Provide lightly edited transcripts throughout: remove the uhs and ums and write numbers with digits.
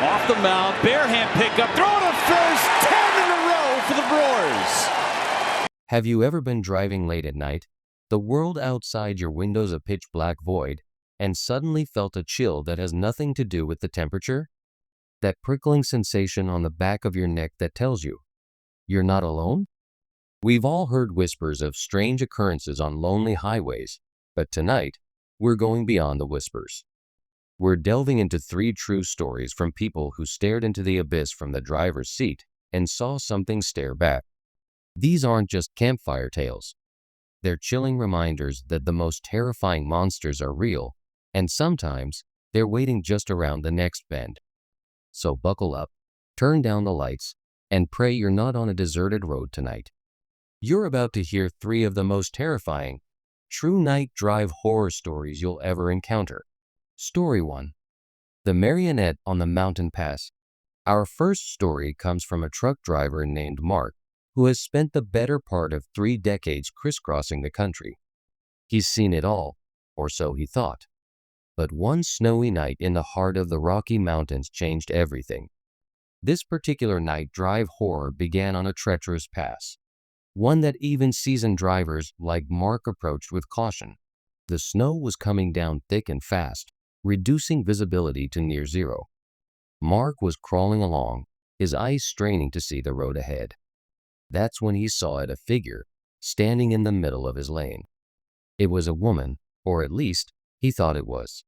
Off the mound, bare hand pickup, throw to first, 10 in a row for the Brewers. Have you ever been driving late at night, the world outside your windows a pitch black void, and suddenly felt a chill that has nothing to do with the temperature? That prickling sensation on the back of your neck that tells you you're not alone? We've all heard whispers of strange occurrences on lonely highways, but tonight, we're going beyond the whispers. We're delving into 3 true stories from people who stared into the abyss from the driver's seat and saw something stare back. These aren't just campfire tales. They're chilling reminders that the most terrifying monsters are real, and sometimes they're waiting just around the next bend. So buckle up, turn down the lights, and pray you're not on a deserted road tonight. You're about to hear 3 of the most terrifying, true night drive horror stories you'll ever encounter. Story 1. The Marionette on the Mountain Pass. Our first story comes from a truck driver named Mark, who has spent the better part of 3 decades crisscrossing the country. He's seen it all, or so he thought. But one snowy night in the heart of the Rocky Mountains changed everything. This particular night drive horror began on a treacherous pass, one that even seasoned drivers like Mark approached with caution. The snow was coming down thick and fast, reducing visibility to near zero. Mark was crawling along, his eyes straining to see the road ahead. That's when he saw a figure standing in the middle of his lane. It was a woman, or at least he thought it was.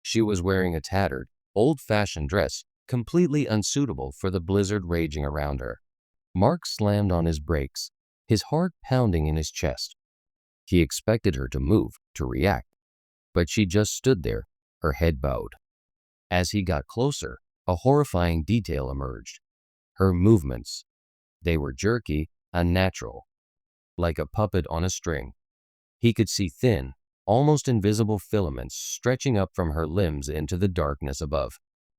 She was wearing a tattered, old-fashioned dress, completely unsuitable for the blizzard raging around her. Mark slammed on his brakes, his heart pounding in his chest. He expected her to move, to react, but she just stood there, her head bowed. As he got closer, a horrifying detail emerged. Her movements. They were jerky, unnatural, like a puppet on a string. He could see thin, almost invisible filaments stretching up from her limbs into the darkness above.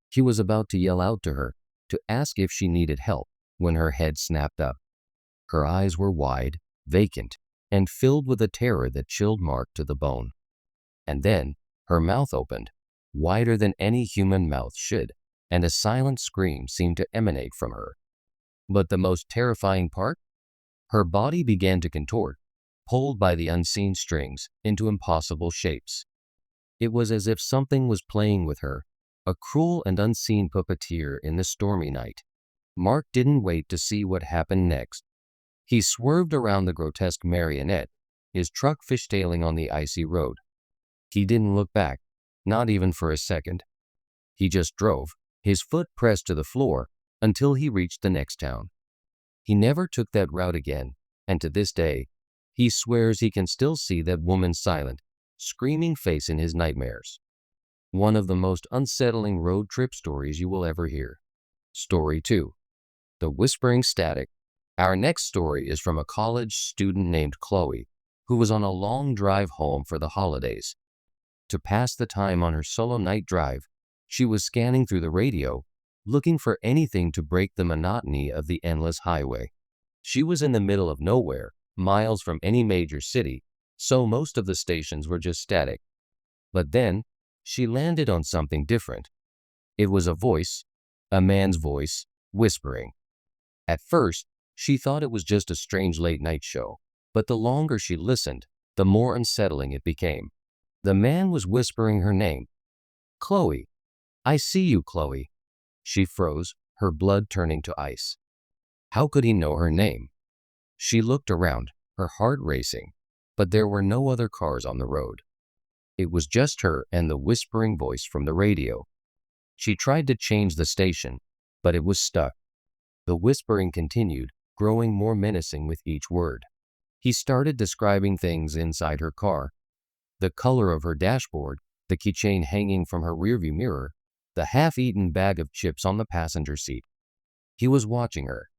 He was about to yell out to her, to ask if she needed help, when her head snapped up. Her eyes were wide, vacant, and filled with a terror that chilled Mark to the bone. And then, her mouth opened, wider than any human mouth should, and a silent scream seemed to emanate from her. But the most terrifying part? Her body began to contort, pulled by the unseen strings into impossible shapes. It was as if something was playing with her, a cruel and unseen puppeteer in the stormy night. Mark didn't wait to see what happened next. He swerved around the grotesque marionette, his truck fishtailing on the icy road. He didn't look back, not even for a second. He just drove, his foot pressed to the floor, until he reached the next town. He never took that route again, and to this day, he swears he can still see that woman's silent, screaming face in his nightmares. One of the most unsettling road trip stories you will ever hear. Story 2. The Whispering Static. Our next story is from a college student named Chloe, who was on a long drive home for the holidays. To pass the time on her solo night drive, she was scanning through the radio, looking for anything to break the monotony of the endless highway. She was in the middle of nowhere, miles from any major city, so most of the stations were just static. But then, she landed on something different. It was a voice, a man's voice, whispering. At first, she thought it was just a strange late-night show, but the longer she listened, the more unsettling it became. The man was whispering her name. "Chloe. I see you, Chloe." She froze, her blood turning to ice. How could he know her name? She looked around, her heart racing, but there were no other cars on the road. It was just her and the whispering voice from the radio. She tried to change the station, but it was stuck. The whispering continued, growing more menacing with each word. He started describing things inside her car. The color of her dashboard, the keychain hanging from her rearview mirror, the half-eaten bag of chips on the passenger seat. He was watching her.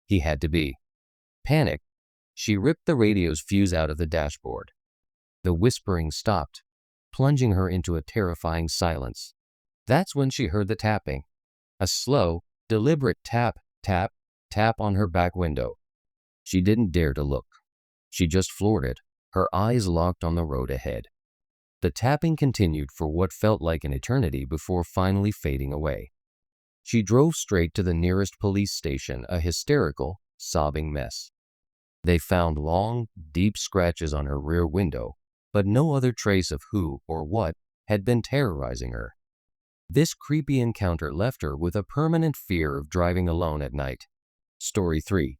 He had to be. Panicked, she ripped the radio's fuse out of the dashboard. The whispering stopped, plunging her into a terrifying silence. That's when she heard the tapping. A slow, deliberate tap, tap, tap on her back window. She didn't dare to look. She just floored it, her eyes locked on the road ahead. The tapping continued for what felt like an eternity before finally fading away. She drove straight to the nearest police station, a hysterical, sobbing mess. They found long, deep scratches on her rear window, but no other trace of who or what had been terrorizing her. This creepy encounter left her with a permanent fear of driving alone at night. Story 3.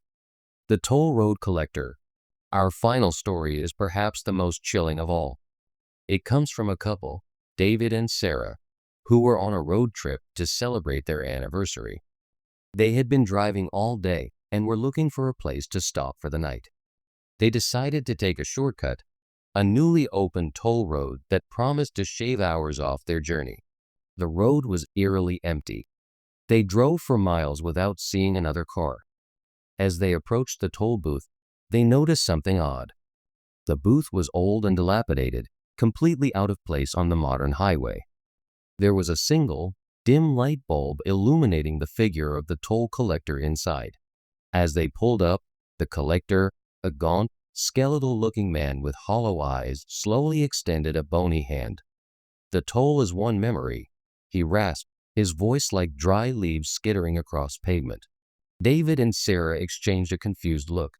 The Toll Road Collector. Our final story is perhaps the most chilling of all. It comes from a couple, David and Sarah, who were on a road trip to celebrate their anniversary. They had been driving all day and were looking for a place to stop for the night. They decided to take a shortcut, a newly opened toll road that promised to shave hours off their journey. The road was eerily empty. They drove for miles without seeing another car. As they approached the toll booth, they noticed something odd. The booth was old and dilapidated, completely out of place on the modern highway. There was a single, dim light bulb illuminating the figure of the toll collector inside. As they pulled up, the collector, a gaunt, skeletal-looking man with hollow eyes, slowly extended a bony hand. "The toll is one memory," he rasped, his voice like dry leaves skittering across pavement. David and Sarah exchanged a confused look.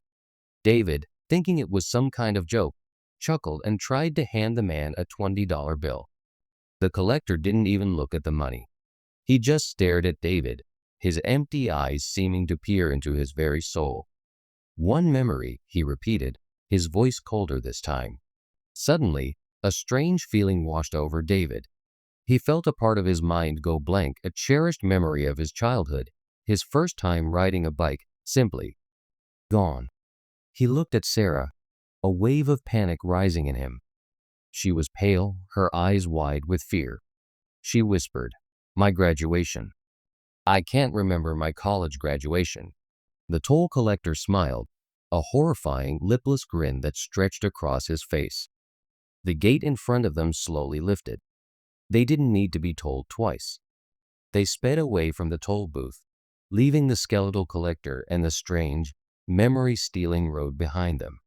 David, thinking it was some kind of joke, chuckled and tried to hand the man a $20 bill. The collector didn't even look at the money. He just stared at David, his empty eyes seeming to peer into his very soul. "One memory," he repeated, his voice colder this time. Suddenly, a strange feeling washed over David. He felt a part of his mind go blank, a cherished memory of his childhood, his first time riding a bike, simply gone. He looked at Sarah, a wave of panic rising in him. She was pale, her eyes wide with fear. She whispered, "My graduation. I can't remember my college graduation." The toll collector smiled, a horrifying, lipless grin that stretched across his face. The gate in front of them slowly lifted. They didn't need to be told twice. They sped away from the toll booth, leaving the skeletal collector and the strange, memory-stealing road behind them.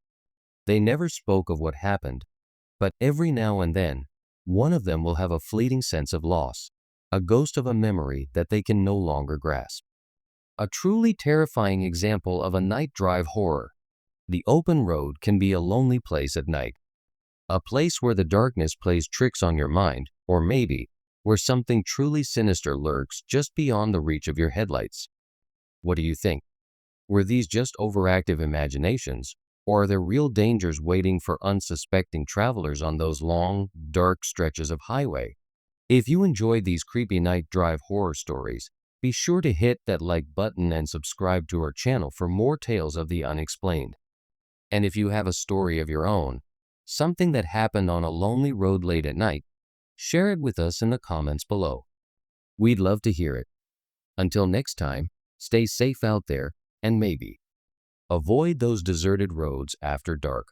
They never spoke of what happened, but every now and then, one of them will have a fleeting sense of loss, a ghost of a memory that they can no longer grasp. A truly terrifying example of a night drive horror. The open road can be a lonely place at night. A place where the darkness plays tricks on your mind, or maybe where something truly sinister lurks just beyond the reach of your headlights. What do you think? Were these just overactive imaginations, or are there real dangers waiting for unsuspecting travelers on those long, dark stretches of highway? If you enjoyed these creepy night drive horror stories, be sure to hit that like button and subscribe to our channel for more tales of the unexplained. And if you have a story of your own, something that happened on a lonely road late at night, share it with us in the comments below. We'd love to hear it. Until next time, stay safe out there and maybe avoid those deserted roads after dark.